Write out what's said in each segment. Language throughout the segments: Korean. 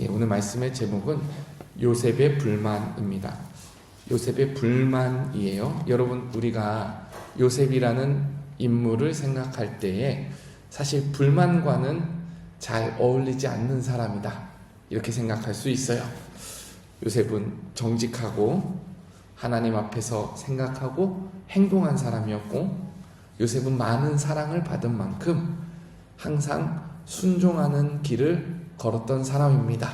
오늘 말씀의 제목은 요셉의 불만입니다. 요셉의 불만이에요. 여러분, 우리가 요셉이라는 인물을 생각할 때에 사실 불만과는 잘 어울리지 않는 사람이다, 이렇게 생각할 수 있어요. 요셉은 정직하고 하나님 앞에서 생각하고 행동한 사람이었고, 요셉은 많은 사랑을 받은 만큼 항상 순종하는 길을 걸었던 사람입니다.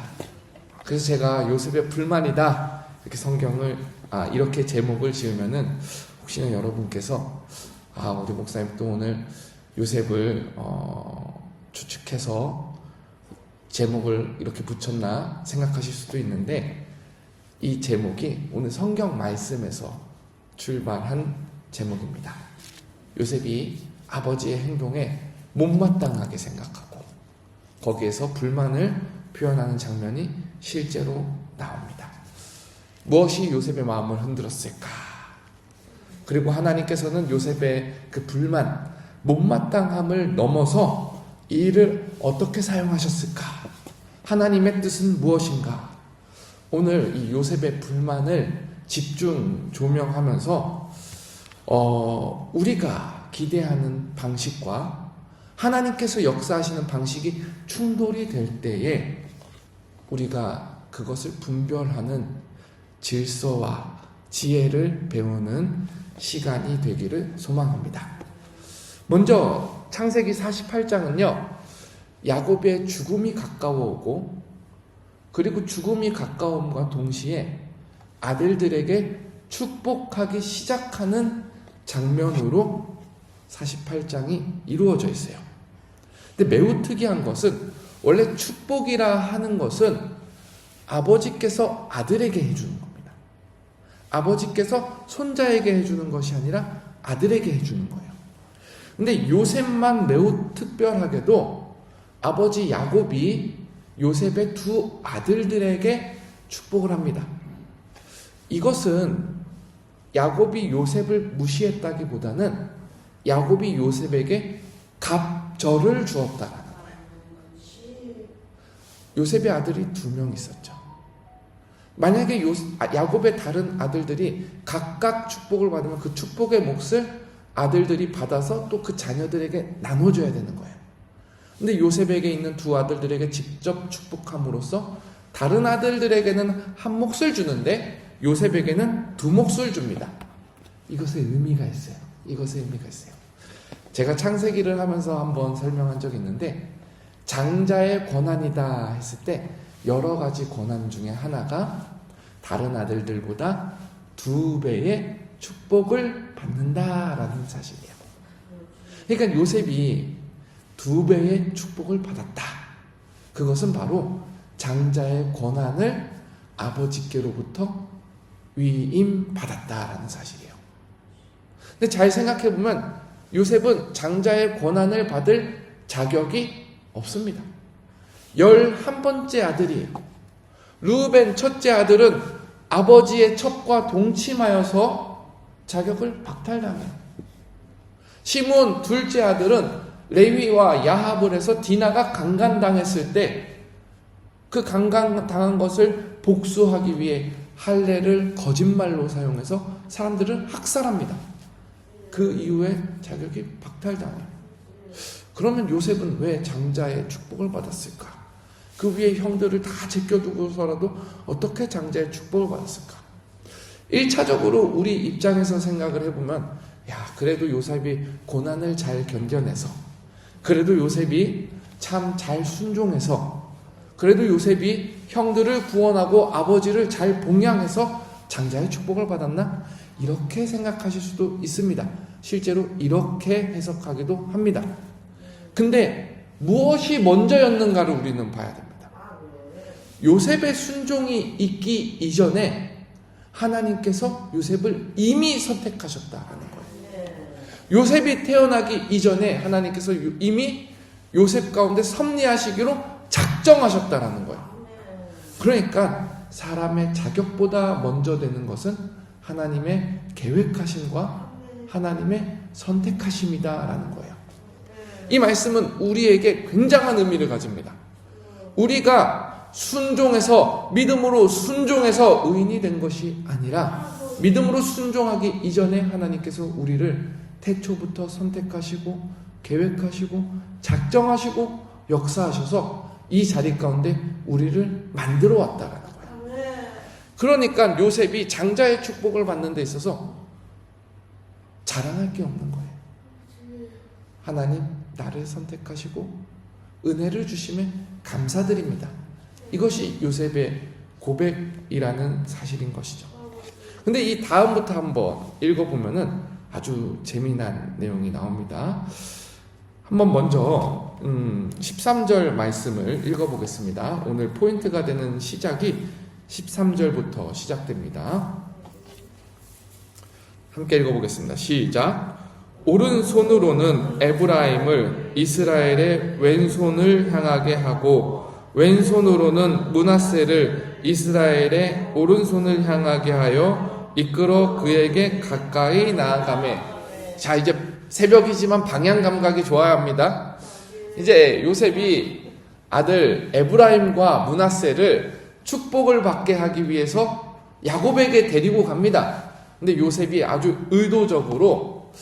그래서 제가 요셉의 불만이다, 이렇게 성경을 이렇게 제목을 지으면은 혹시나 여러분께서 우리 목사님 또 오늘 요셉을 추측해서 제목을 이렇게 붙였나 생각하실 수도 있는데, 이 제목이 오늘 성경 말씀에서 출발한 제목입니다. 요셉이 아버지의 행동에 못마땅하게 생각하고 거기에서 불만을 표현하는 장면이 실제로 나옵니다. 무엇이 요셉의 마음을 흔들었을까? 그리고 하나님께서는 요셉의 그 불만, 못마땅함을 넘어서 이 일을 어떻게 사용하셨을까? 하나님의 뜻은 무엇인가? 오늘 이 요셉의 불만을 집중 조명하면서 우리가 기대하는 방식과 하나님께서 역사하시는 방식이 충돌이 될 때에 우리가 그것을 분별하는 질서와 지혜를 배우는 시간이 되기를 소망합니다. 먼저 창세기 48장은요, 야곱의 죽음이 가까워오고, 그리고 죽음이 가까움과 동시에 아들들에게 축복하기 시작하는 장면으로 48장이 이루어져 있어요. 근데 매우 특이한 것은, 원래 축복이라 하는 것은 아버지께서 아들에게 해주는 겁니다. 아버지께서 손자에게 해주는 것이 아니라 아들에게 해주는 거예요. 근데 요셉만 매우 특별하게도 아버지 야곱이 요셉의 두 아들들에게 축복을 합니다. 이것은 야곱이 요셉을 무시했다기보다는 야곱이 요셉에게 갑절을 주었다라는 거예요. 요셉의 아들이 2명 있었죠. 만약에 야곱의 다른 아들들이 각각 축복을 받으면 그 축복의 몫을 아들들이 받아서 또 그 자녀들에게 나눠줘야 되는 거예요. 근데 요셉에게 있는 두 아들들에게 직접 축복함으로써 다른 아들들에게는 한 몫을 주는데 요셉에게는 2몫을 줍니다. 이것의 의미가 있어요. 제가 창세기를 하면서 한번 설명한 적이 있는데, 장자의 권한이다 했을 때 여러 가지 권한 중에 하나가 다른 아들들보다 2배의 축복을 받는다라는 사실이에요. 그러니까 요셉이 2배의 축복을 받았다. 그것은 바로 장자의 권한을 아버지께로부터 위임받았다라는 사실이에요. 근데 잘 생각해보면 요셉은 장자의 권한을 받을 자격이 없습니다. 11번째 아들이에요. 르우벤 첫째 아들은 아버지의 첩과 동침하여서 자격을 박탈당해요. 시므온 둘째 아들은 레위와 야합을 해서 디나가 강간당했을 때 그 강간당한 것을 복수하기 위해 할례를 거짓말로 사용해서 사람들을 학살합니다. 그 이후에 자격이 박탈당해요. 그러면 요셉은 왜 장자의 축복을 받았을까? 그 위에 형들을 다 제껴두고서라도 어떻게 장자의 축복을 받았을까? 1차적으로 우리 입장에서 생각을 해보면, 그래도 요셉이 고난을 잘 견뎌내서, 그래도 요셉이 참 잘 순종해서, 그래도 요셉이 형들을 구원하고 아버지를 잘 봉양해서 장자의 축복을 받았나? 이렇게 생각하실 수도 있습니다. 실제로 이렇게 해석하기도 합니다. 근데 무엇이 먼저였는가를 우리는 봐야 됩니다. 요셉의 순종이 있기 이전에 하나님께서 요셉을 이미 선택하셨다는 거예요. 요셉이 태어나기 이전에 하나님께서 이미 요셉 가운데 섭리하시기로 작정하셨다는 거예요. 그러니까 사람의 자격보다 먼저 되는 것은 하나님의 계획하심과 하나님의 선택하심이다라는 거예요. 이 말씀은 우리에게 굉장한 의미를 가집니다. 우리가 순종해서, 믿음으로 순종해서 의인이 된 것이 아니라 믿음으로 순종하기 이전에 하나님께서 우리를 태초부터 선택하시고 계획하시고 작정하시고 역사하셔서 이 자리 가운데 우리를 만들어 왔다라는 거예요. 그러니까 요셉이 장자의 축복을 받는 데 있어서 자랑할 게 없는 거예요. 하나님 나를 선택하시고 은혜를 주심에 감사드립니다. 이것이 요셉의 고백이라는 사실인 것이죠. 근데 이 다음부터 한번 읽어보면은 아주 재미난 내용이 나옵니다. 한번 먼저 13절 말씀을 읽어보겠습니다. 오늘 포인트가 되는 시작이 13절부터 시작됩니다. 함께 읽어보겠습니다. 시작. 오른손으로는 에브라임을 이스라엘의 왼손을 향하게 하고 왼손으로는 므낫세를 이스라엘의 오른손을 향하게 하여 이끌어 그에게 가까이 나아가매. 자, 이제 새벽이지만 방향 감각이 좋아야 합니다. 이제 요셉이 아들 에브라임과 므낫세를 축복을 받게 하기 위해서 야곱에게 데리고 갑니다. 근데 요셉이 아주 의도적으로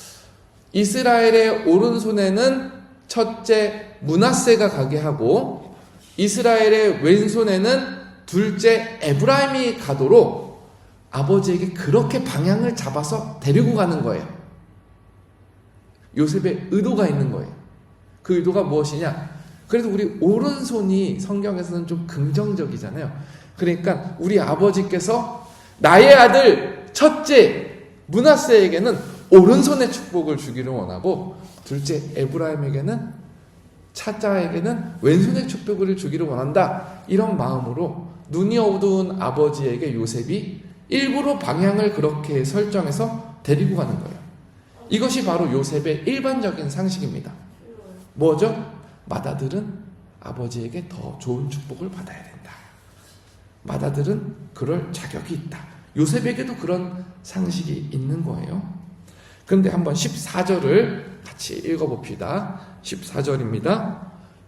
이스라엘의 오른손에는 첫째 므낫세가 가게 하고 이스라엘의 왼손에는 둘째 에브라임이 가도록 아버지에게 그렇게 방향을 잡아서 데리고 가는 거예요. 요셉의 의도가 있는 거예요. 그 의도가 무엇이냐? 그래도 우리 오른손이 성경에서는 좀 긍정적이잖아요. 그러니까 우리 아버지께서 나의 아들 첫째 므낫세에게는 오른손의 축복을 주기를 원하고 둘째 에브라임에게는 차자에게는 왼손의 축복을 주기를 원한다. 이런 마음으로 눈이 어두운 아버지에게 요셉이 일부러 방향을 그렇게 설정해서 데리고 가는 거예요. 이것이 바로 요셉의 일반적인 상식입니다. 뭐죠? 맏아들은 아버지에게 더 좋은 축복을 받아야 된다. 맏아들은 그럴 자격이 있다. 요셉에게도 그런 상식이 있는 거예요. 그런데 한번 14절을 같이 읽어봅시다. 14절입니다.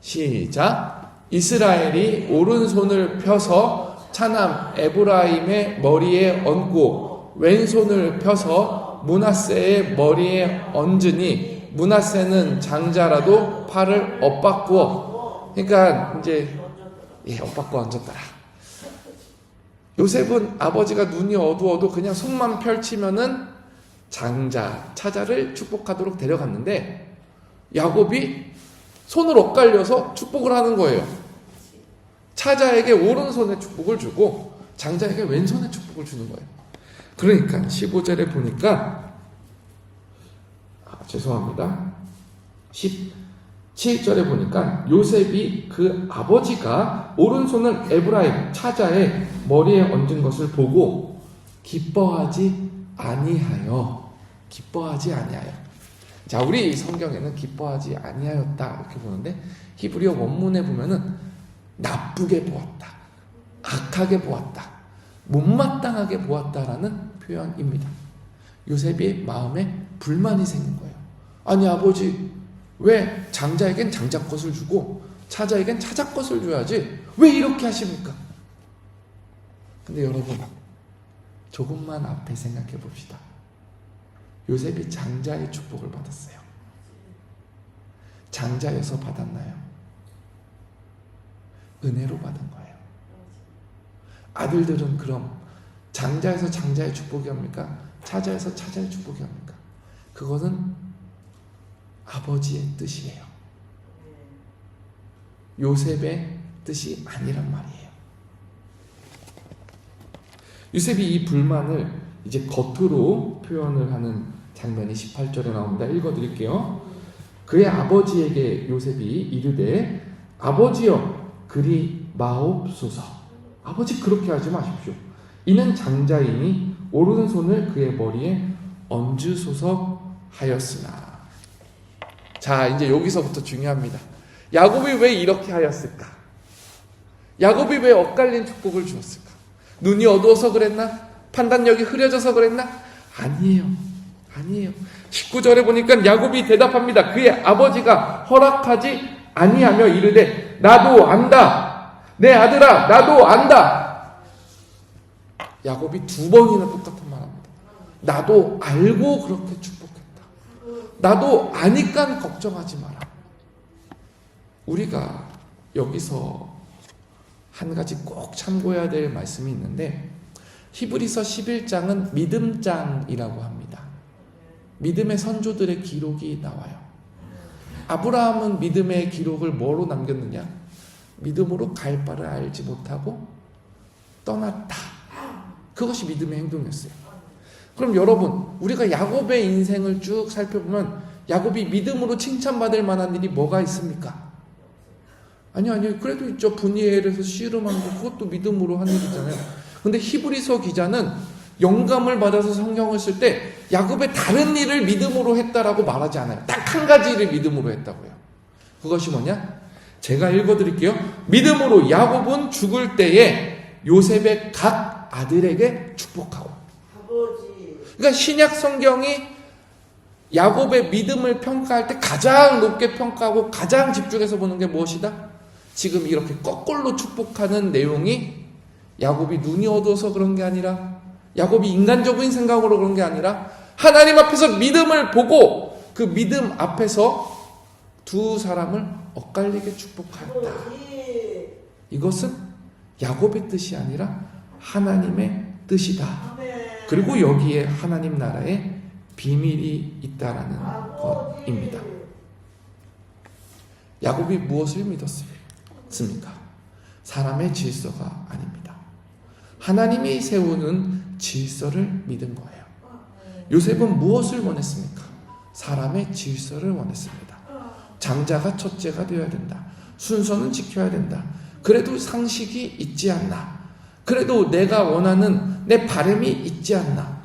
시작. 이스라엘이 오른손을 펴서 차남 에브라임의 머리에 얹고 왼손을 펴서 므낫세의 머리에 얹으니 므낫세는 장자라도 팔을 엇바꾸어. 그러니까 이제 엇바꾸어 얹었더라. 요셉은 아버지가 눈이 어두워도 그냥 손만 펼치면은 장자, 차자를 축복하도록 데려갔는데 야곱이 손을 엇갈려서 축복을 하는 거예요. 차자에게 오른손에 축복을 주고 장자에게 왼손에 축복을 주는 거예요. 그러니까 15절에 보니까 죄송합니다. 17절에 보니까 요셉이 그 아버지가 오른손을 에브라임 차자의 머리에 얹은 것을 보고 기뻐하지 아니하여. 자, 우리 성경에는 기뻐하지 아니하였다 이렇게 보는데 히브리어 원문에 보면은 나쁘게 보았다, 악하게 보았다, 못마땅하게 보았다라는 표현입니다. 요셉의 마음에 불만이 생긴 거예요. 아니 아버지, 왜 장자에겐 장자 것을 주고 차자에겐 차자 것을 줘야지 왜 이렇게 하십니까? 근데 여러분, 조금만 앞에 생각해 봅시다. 요셉이 장자의 축복을 받았어요. 장자여서 받았나요? 은혜로 받은 거예요. 아들들은 그럼 장자에서 장자의 축복이 옵니까? 차자에서 차자의 축복이 옵니까? 그거는 아버지의 뜻이에요. 요셉의 뜻이 아니란 말이에요. 요셉이 이 불만을 이제 겉으로 표현을 하는 장면이 18절에 나옵니다. 읽어드릴게요. 그의 아버지에게 요셉이 이르되 아버지여 그리 마옵소서. 아버지 그렇게 하지 마십시오. 이는 장자이니 오른손을 그의 머리에 얹으소서 하였으나. 자, 이제 여기서부터 중요합니다. 야곱이 왜 이렇게 하였을까? 야곱이 왜 엇갈린 축복을 주었을까? 눈이 어두워서 그랬나? 판단력이 흐려져서 그랬나? 아니에요. 19절에 보니까 야곱이 대답합니다. 그의 아버지가 허락하지 아니하며 이르되 나도 안다. 내 아들아, 나도 안다. 야곱이 2번이나 똑같은 말 합니다. 나도 알고 그렇게 축복했다. 나도 아니까 걱정하지 마라. 우리가 여기서 한 가지 꼭 참고해야 될 말씀이 있는데, 히브리서 11장은 믿음장이라고 합니다. 믿음의 선조들의 기록이 나와요. 아브라함은 믿음의 기록을 뭐로 남겼느냐? 믿음으로 갈 바를 알지 못하고 떠났다. 그것이 믿음의 행동이었어요. 그럼 여러분, 우리가 야곱의 인생을 쭉 살펴보면 야곱이 믿음으로 칭찬받을 만한 일이 뭐가 있습니까? 아니요. 그래도 있죠. 분이엘에서 씨름한 거, 그것도 믿음으로 한 일이잖아요. 근데 히브리서 기자는 영감을 받아서 성경을 쓸 때 야곱의 다른 일을 믿음으로 했다라고 말하지 않아요. 딱 한 가지 일을 믿음으로 했다고요. 그것이 뭐냐? 제가 읽어드릴게요. 믿음으로 야곱은 죽을 때에 요셉의 각 아들에게 축복하고. 그러니까 신약 성경이 야곱의 믿음을 평가할 때 가장 높게 평가하고 가장 집중해서 보는 게 무엇이다? 지금 이렇게 거꾸로 축복하는 내용이 야곱이 눈이 어두워서 그런 게 아니라, 야곱이 인간적인 생각으로 그런 게 아니라, 하나님 앞에서 믿음을 보고 그 믿음 앞에서 두 사람을 엇갈리게 축복하였다. 이것은 야곱의 뜻이 아니라 하나님의 뜻이다. 그리고 여기에 하나님 나라의 비밀이 있다라는 것입니다. 야곱이 무엇을 믿었습니까? 사람의 질서가 아닙니다. 하나님이 세우는 질서를 믿은 거예요. 요셉은 무엇을 원했습니까? 사람의 질서를 원했습니다. 장자가 첫째가 되어야 된다. 순서는 지켜야 된다. 그래도 상식이 있지 않나. 그래도 내가 원하는 내 바람이 있지 않나.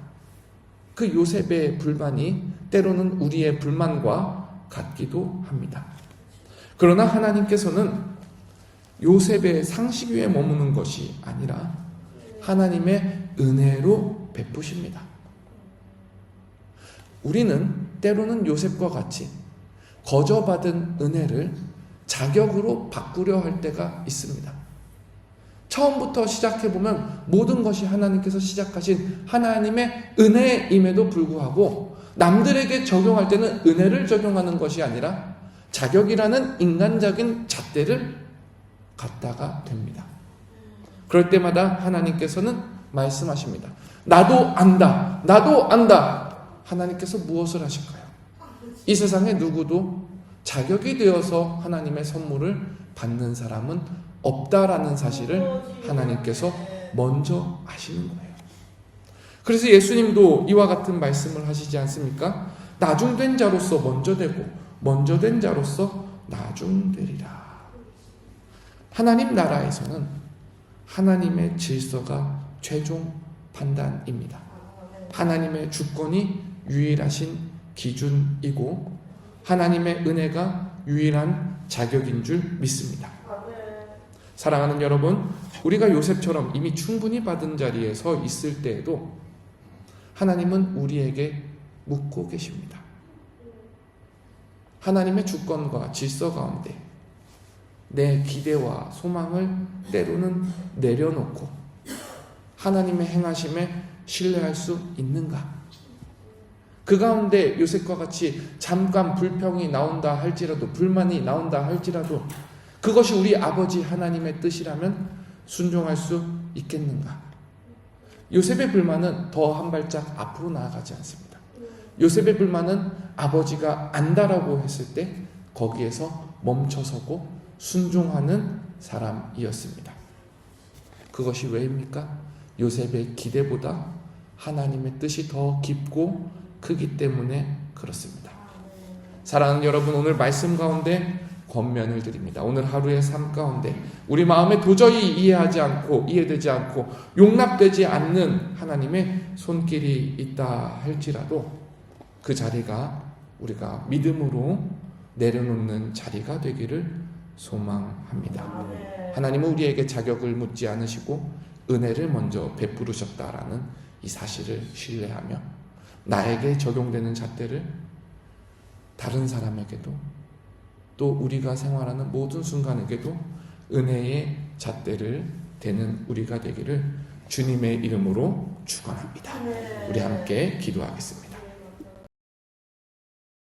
그 요셉의 불만이 때로는 우리의 불만과 같기도 합니다. 그러나 하나님께서는 요셉의 상식 위에 머무는 것이 아니라 하나님의 은혜로 베푸십니다. 우리는 때로는 요셉과 같이 거저받은 은혜를 자격으로 바꾸려 할 때가 있습니다. 처음부터 시작해보면 모든 것이 하나님께서 시작하신 하나님의 은혜임에도 불구하고 남들에게 적용할 때는 은혜를 적용하는 것이 아니라 자격이라는 인간적인 잣대를 갖다가 됩니다. 그럴 때마다 하나님께서는 말씀하십니다. 나도 안다. 나도 안다. 하나님께서 무엇을 하실까요? 이 세상에 누구도 자격이 되어서 하나님의 선물을 받는 사람은 없다라는 사실을 하나님께서 먼저 아시는 거예요. 그래서 예수님도 이와 같은 말씀을 하시지 않습니까? 나중된 자로서 먼저 되고 먼저 된 자로서 나중되리라. 하나님 나라에서는 하나님의 질서가 최종 판단입니다. 하나님의 주권이 유일하신 기준이고 하나님의 은혜가 유일한 자격인 줄 믿습니다. 사랑하는 여러분, 우리가 요셉처럼 이미 충분히 받은 자리에 서 있을 때에도 하나님은 우리에게 묻고 계십니다. 하나님의 주권과 질서 가운데 내 기대와 소망을 때로는 내려놓고 하나님의 행하심에 신뢰할 수 있는가? 그 가운데 요셉과 같이 잠깐 불평이 나온다 할지라도, 불만이 나온다 할지라도 그것이 우리 아버지 하나님의 뜻이라면 순종할 수 있겠는가? 요셉의 불만은 더 한 발짝 앞으로 나아가지 않습니다. 요셉의 불만은 아버지가 안다라고 했을 때 거기에서 멈춰서고 순종하는 사람이었습니다. 그것이 왜입니까? 요셉의 기대보다 하나님의 뜻이 더 깊고 크기 때문에 그렇습니다. 사랑하는 여러분, 오늘 말씀 가운데 권면을 드립니다. 오늘 하루의 삶 가운데 우리 마음에 도저히 이해하지 않고 이해되지 않고 용납되지 않는 하나님의 손길이 있다 할지라도 그 자리가 우리가 믿음으로 내려놓는 자리가 되기를 소망합니다. 하나님은 우리에게 자격을 묻지 않으시고 은혜를 먼저 베푸르셨다라는 이 사실을 신뢰하며 나에게 적용되는 잣대를 다른 사람에게도 또 우리가 생활하는 모든 순간에게도 은혜의 잣대를 대는 우리가 되기를 주님의 이름으로 축원합니다. 우리 함께 기도하겠습니다.